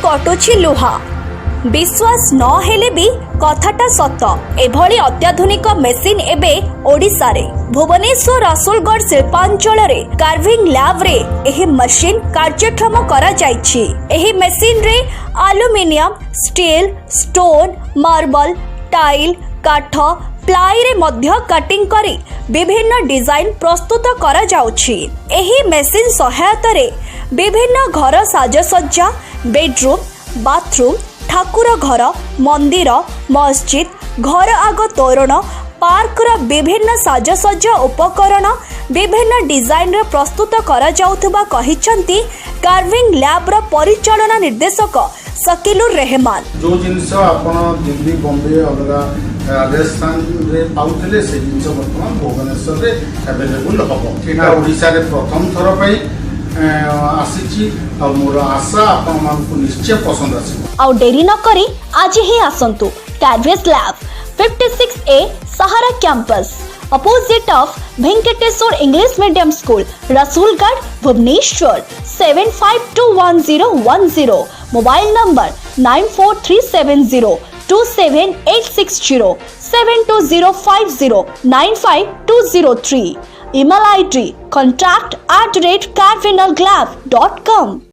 कटुछि लुहा विश्वास न हेले भी कथाटा सत एभली अत्याधुनिक मेसिन एबे ओडिशा रे भुवनेश्वर रसुलगढ़ शिल्पांचल रे कार्विंग लैब रे एही मशीन कार्यक्षम करा जायछि। एही मेसिन रे aluminium steel stone marble tile काठ प्लाई रे मध्य कटिंग करी विभिन्न डिजाइन प्रस्तुत करा जाउछि। एही मेसिन सहायता रे विभिन्न घर साजसज्जा बेडरूम बाथरूम ठाकुर घर मंदिर मस्जिद घर आग तोरण पार्क रा विभिन्न साजसज्जा उपकरण विभिन्न डिजाइन रे प्रस्तुत करा जाउथबा कहिसंती कार्विंग लैब रा परिचालना निर्देशक शकीलुर रहमान। जो जिनस आपण दिल्ली बॉम्बे अलगा राजस्थान रे पाउथले से जिनस वर्तमान भुवनेश्वर रे अवेलेबल हबो। एटा ओडिसा रे प्रथम थर पई आसीची आ मोर आशा आपण मानकु निश्चय पसंद आसी। आ डेरी न करी आज ही आसंतु carving lab 56A Sahara campus opposite of Venkateswara English medium school Rasulgarh Bhubaneswar 75211010 mobile number 9437027860 72050952003 email ID contact@carvinglab.com।